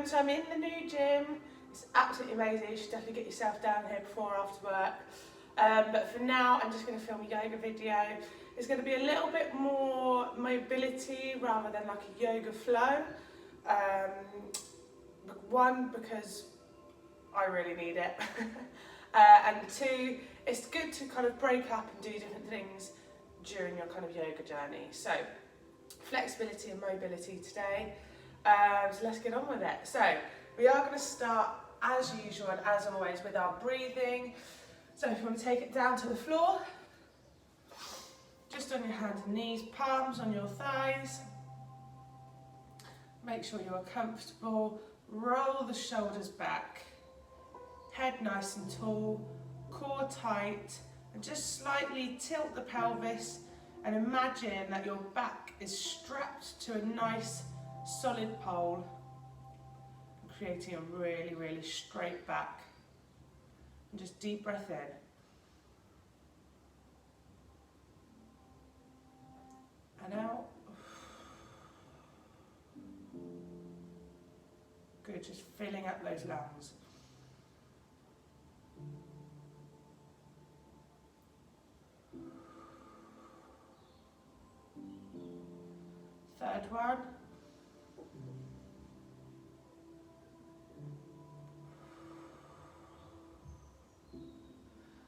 So I'm in the new gym. It's absolutely amazing. You should definitely get yourself down here before or after work. But for now, I'm just going to film a yoga video. It's going to be a little bit more mobility rather than like a yoga flow. One, because I really need it. And two, it's good to kind of break up and do different things during your kind of yoga journey. So, flexibility and mobility today. So let's get on with it. So, we are going to start as usual and as always with our breathing. So if you want to take it down to the floor, just on your hands and knees, palms on your thighs. Make sure you are comfortable. Roll the shoulders back. Head nice and tall, core tight, and just slightly tilt the pelvis and imagine that your back is strapped to a nice solid pole, creating a really, really straight back. And just deep breath in. And out. Good, just filling up those lungs. Third one.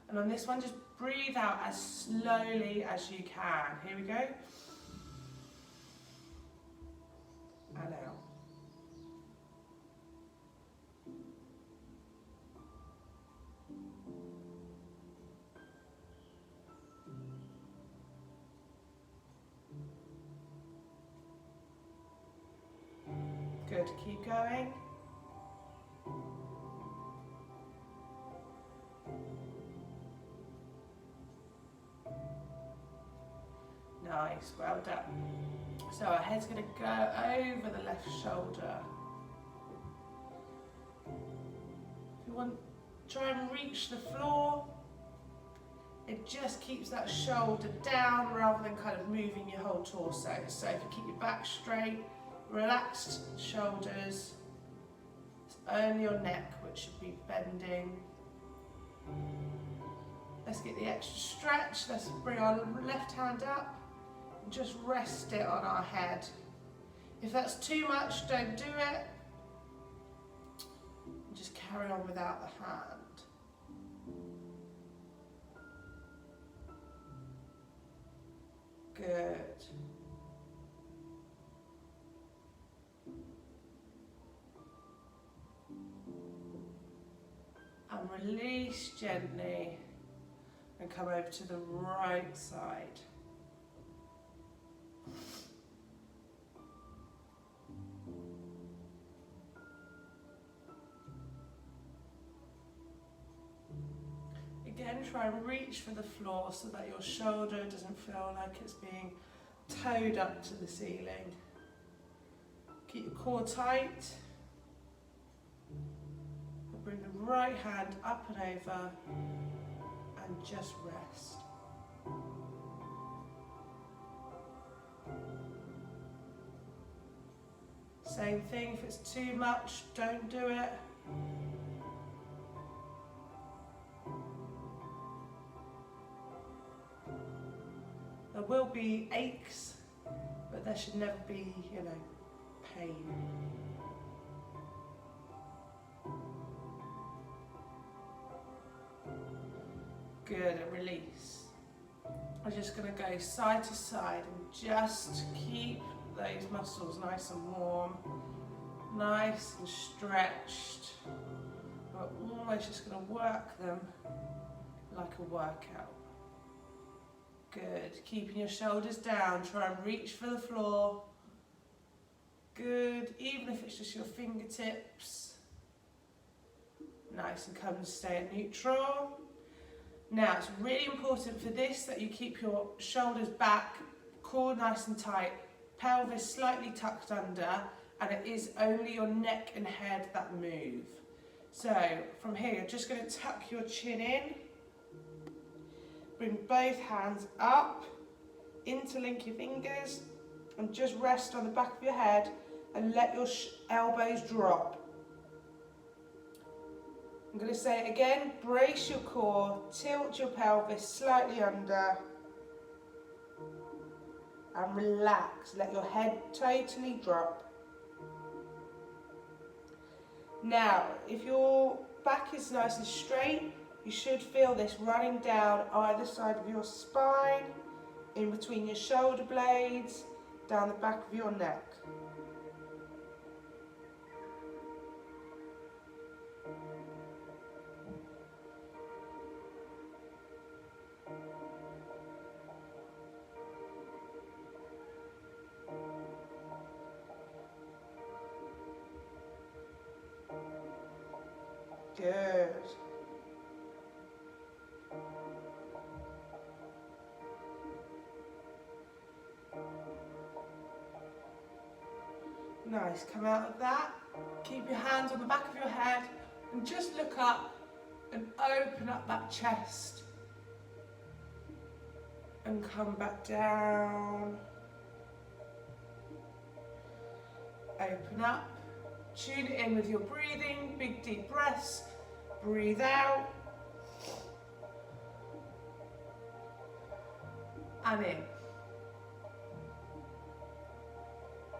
And on this one, just breathe out as slowly as you can. Here we go. And out. Good, keep going. Nice, well done. So our head's going to go over the left shoulder. If you want, try and reach the floor. It just keeps that shoulder down rather than kind of moving your whole torso. So if you keep your back straight, relaxed shoulders, it's only your neck which should be bending. Let's get the extra stretch. Let's bring our left hand up. Just rest it on our head. If that's too much, don't do it. Just carry on without the hand. Good. And release gently and come over to the right side. Again, try and reach for the floor so that your shoulder doesn't feel like it's being towed up to the ceiling. Keep your core tight. Bring the right hand up and over and just rest. Same thing, if it's too much, don't do it. There will be aches, but there should never be, pain. Good, and release. I'm just going to go side to side and just keep those muscles nice and warm, nice and stretched. We're almost just going to work them like a workout. Good, keeping your shoulders down, try and reach for the floor. Good, even if it's just your fingertips. Nice, and come and stay at neutral. Now, it's really important for this that you keep your shoulders back, core nice and tight, pelvis slightly tucked under, and it is only your neck and head that move. So, from here, you're just going to tuck your chin in, bring both hands up, interlink your fingers, and just rest on the back of your head, and let your elbows drop. I'm going to say it again, brace your core, tilt your pelvis slightly under and relax, let your head totally drop. Now, if your back is nice and straight, you should feel this running down either side of your spine, in between your shoulder blades, down the back of your neck. Good. Nice, come out of that. Keep your hands on the back of your head and just look up and open up that chest. And come back down. Open up. Tune it in with your breathing, big deep breaths. Breathe out. And in.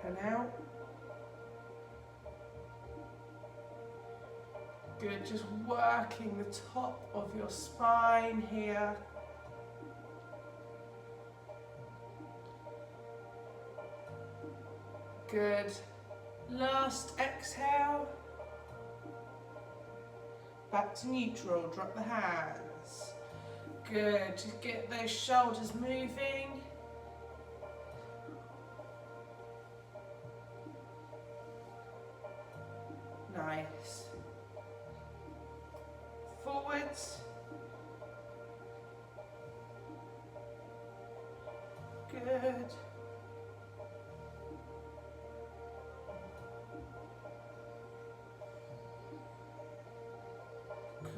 And out. Good, just working the top of your spine here. Good. Last exhale. Back to neutral, drop the hands. Good, just get those shoulders moving. Nice. Forwards. Good.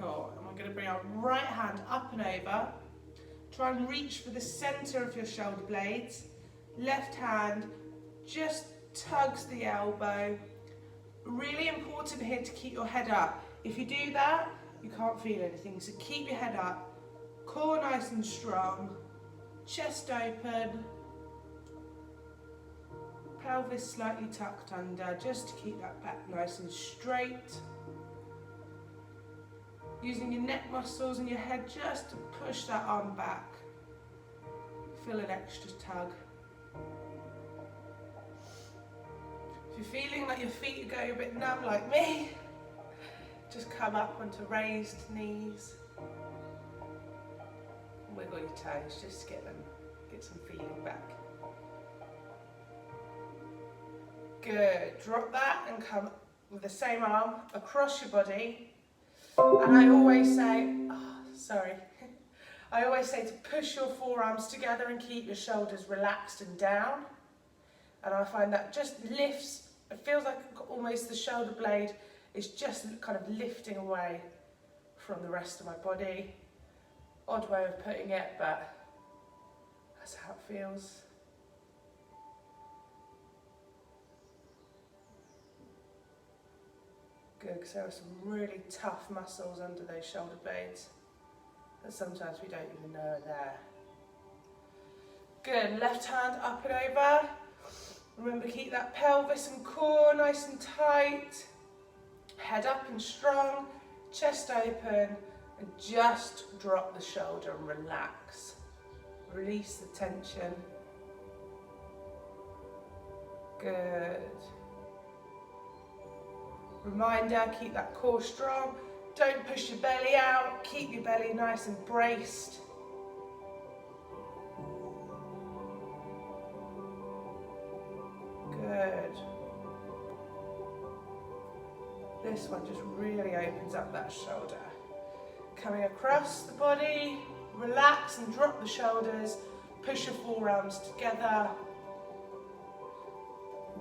Cool, and we're going to bring our right hand up and over. Try and reach for the center of your shoulder blades. Left hand just tugs the elbow. Really important here to keep your head up. If you do that, you can't feel anything, so keep your head up. Core nice and strong. Chest open. Pelvis slightly tucked under, just to keep that back nice and straight. Using your neck muscles and your head just to push that arm back. Feel an extra tug. If you're feeling like your feet are going a bit numb like me, just come up onto raised knees. Wiggle your toes just to get some feeling back. Good, drop that and come with the same arm across your body. And I always say, I always say to push your forearms together and keep your shoulders relaxed and down. And I find that just lifts, it feels like almost the shoulder blade is just kind of lifting away from the rest of my body. Odd way of putting it, but that's how it feels. Good, because there are some really tough muscles under those shoulder blades that sometimes we don't even know are there. Good, left hand up and over. Remember, keep that pelvis and core nice and tight. Head up and strong, chest open, and just drop the shoulder and relax. Release the tension. Good. Reminder, keep that core strong. Don't push your belly out. Keep your belly nice and braced. Good. This one just really opens up that shoulder. Coming across the body, relax and drop the shoulders. Push your forearms together.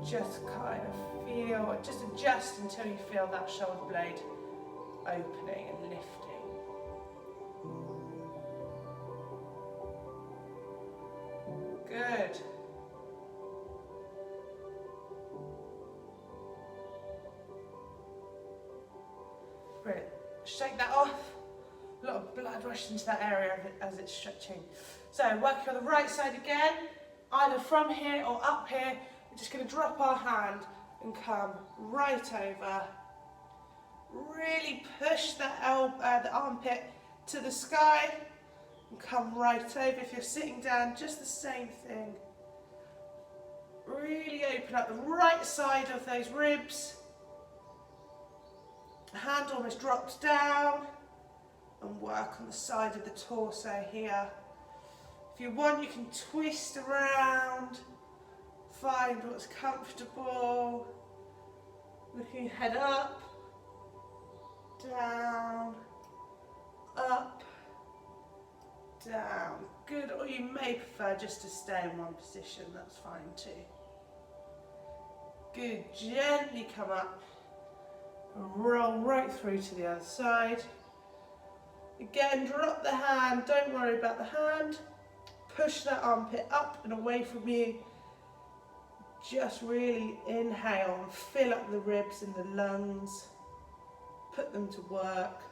Just kind of feel, just adjust until you feel that shoulder blade opening and lifting. Good. Brilliant. Shake that off. A lot of blood rushing into that area as it's stretching. So working on the right side again, either from here or up here. We're just going to drop our hand and come right over. Really push the armpit to the sky and come right over. If you're sitting down, just the same thing. Really open up the right side of those ribs. The hand almost drops down, and work on the side of the torso here. If you want, you can twist around, find what's comfortable. Looking head up, down, up, down. Good, or you may prefer just to stay in one position, that's fine too. Good, gently come up and roll right through to the other side. Again, drop the hand, don't worry about the hand. Push that armpit up and away from you. Just really inhale and fill up the ribs and the lungs. Put them to work.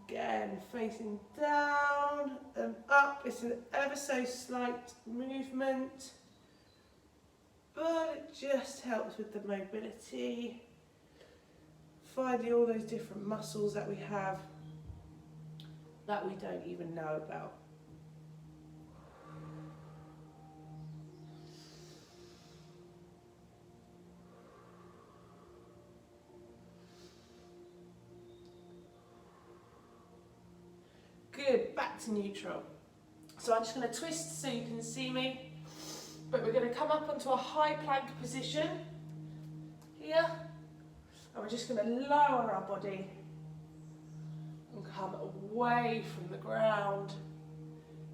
Again, facing down and up. It's an ever so slight movement, but it just helps with the mobility. Finding all those different muscles that we have that we don't even know about. Good, back to neutral. So I'm just going to twist so you can see me, but we're going to come up onto a high plank position here, and we're just going to lower our body and come away from the ground,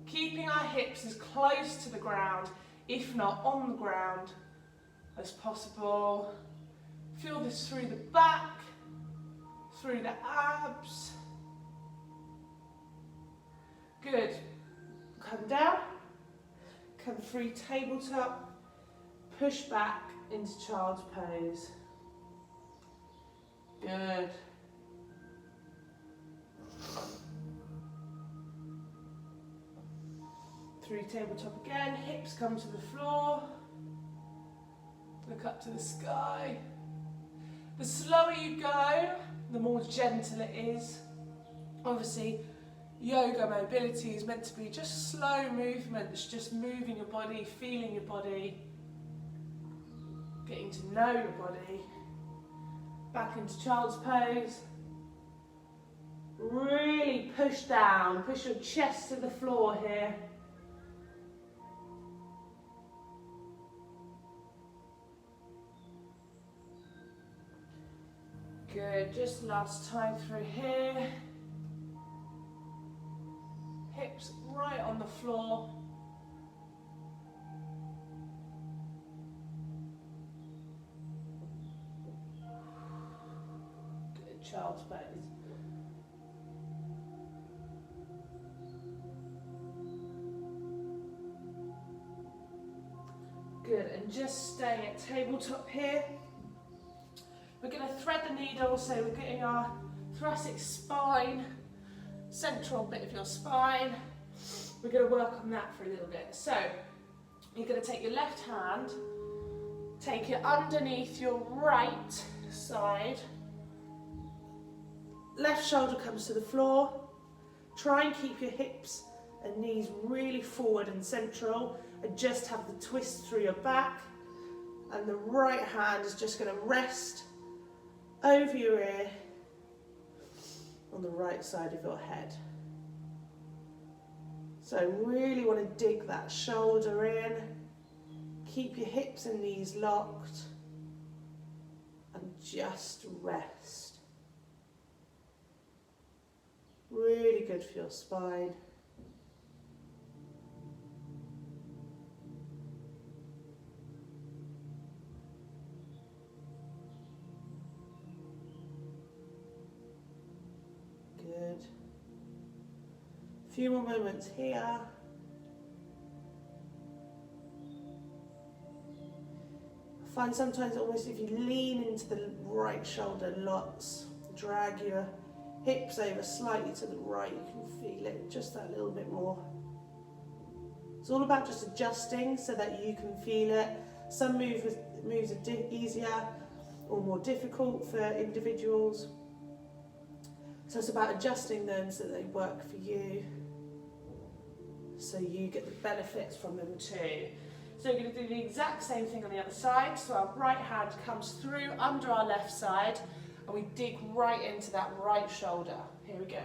keeping our hips as close to the ground, if not on the ground, as possible. Feel this through the back, through the abs. Good. Come down, come through tabletop, push back into child's pose. Good. Through tabletop again, hips come to the floor, look up to the sky. The slower you go, the more gentle it is. Obviously, yoga mobility is meant to be just slow movements, just moving your body, feeling your body, getting to know your body. Back into child's pose. Really push down, push your chest to the floor here. Good, just last time through here. Hips right on the floor. Good, child's pose. Good, and just staying at tabletop here. We're going to thread the needle, so we're getting our thoracic spine, central bit of your spine. We're going to work on that for a little bit. So you're going to take your left hand, take it underneath your right side. Left shoulder comes to the floor. Try and keep your hips and knees really forward and central, and just have the twist through your back. And the right hand is just going to rest over your ear on the right side of your head. So really want to dig that shoulder in, keep your hips and knees locked, and just rest. Really good for your spine. Good. A few more moments here. Find sometimes almost if you lean into the right shoulder lots, drag your hips over slightly to the right, you can feel it just that little bit more. It's all about just adjusting so that you can feel it. Some moves are easier or more difficult for individuals. So it's about adjusting them so they work for you, so you get the benefits from them too. So we're going to do the exact same thing on the other side. So our right hand comes through under our left side and we dig right into that right shoulder. Here we go.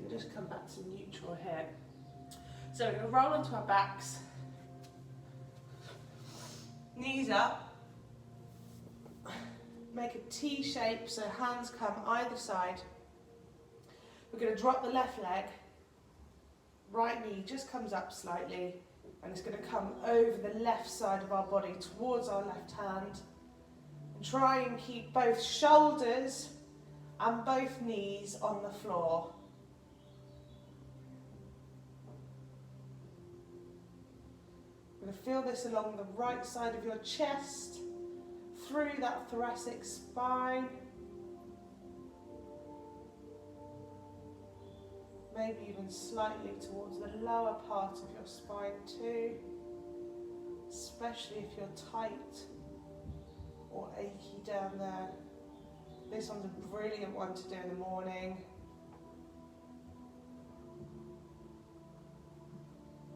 Just come back to neutral here. So we're going to roll onto our backs, knees up, make a T shape so hands come either side. We're going to drop the left leg, right knee just comes up slightly and it's going to come over the left side of our body towards our left hand. And try and keep both shoulders and both knees on the floor. You're going to feel this along the right side of your chest, through that thoracic spine. Maybe even slightly towards the lower part of your spine too, especially if you're tight or achy down there. This one's a brilliant one to do in the morning.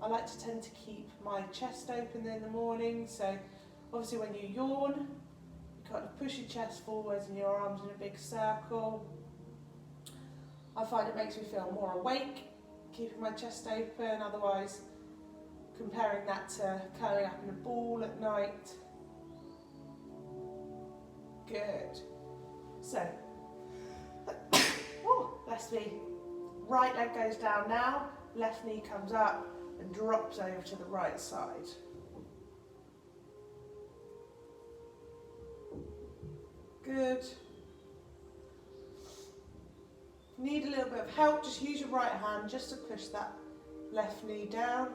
I like to tend to keep my chest open in the morning, so obviously when you yawn, you kind of push your chest forwards and your arms in a big circle. I find it makes me feel more awake, keeping my chest open, otherwise comparing that to curling up in a ball at night. Good. So, bless me. Right leg goes down now, left knee comes up and drops over to the right side. Good. Need a little bit of help, just use your right hand just to push that left knee down.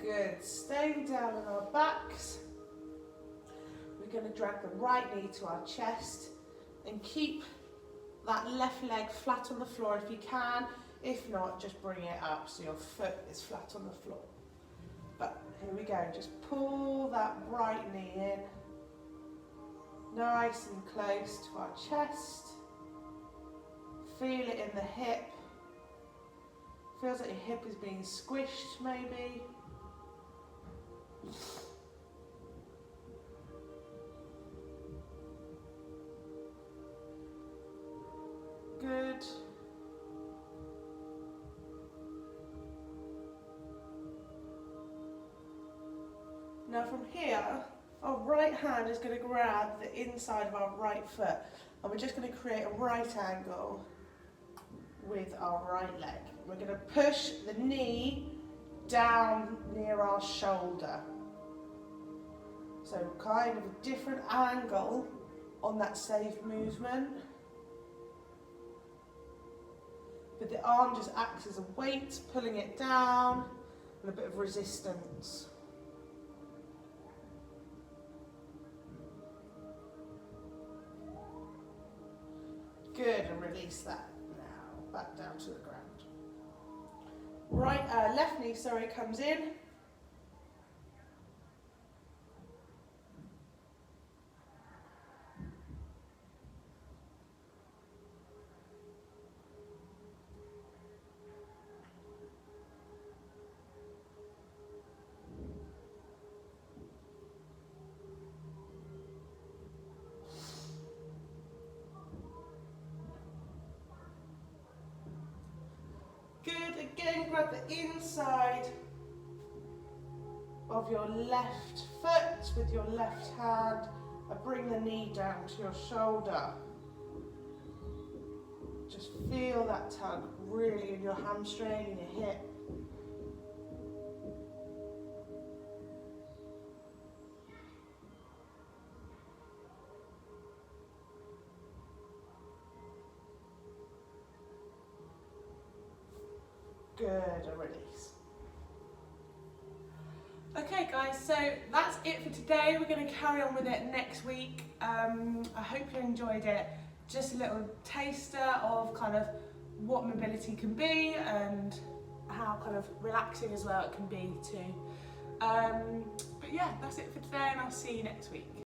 Good, staying down on our backs. We're going to drag the right knee to our chest and keep that left leg flat on the floor if you can. If not, just bring it up so your foot is flat on the floor. But here we go, just pull that right knee in, nice and close to our chest. Feel it in the hip. Feels like your hip is being squished maybe. Good. Now from here, our right hand is going to grab the inside of our right foot and we're just going to create a right angle with our right leg. We're going to push the knee down near our shoulder. So kind of a different angle on that safe movement. But the arm just acts as a weight, pulling it down, and a bit of resistance. release that now, back down to the ground. Right, left knee, sorry, comes in. Good, again grab the inside of your left foot with your left hand and bring the knee down to your shoulder. Just feel that tug really in your hamstring and your hip. Good, and release. Okay guys, so that's it for today. We're going to carry on with it next week. I hope you enjoyed it. Just a little taster of kind of what mobility can be and how kind of relaxing as well it can be too. But yeah, that's it for today and I'll see you next week.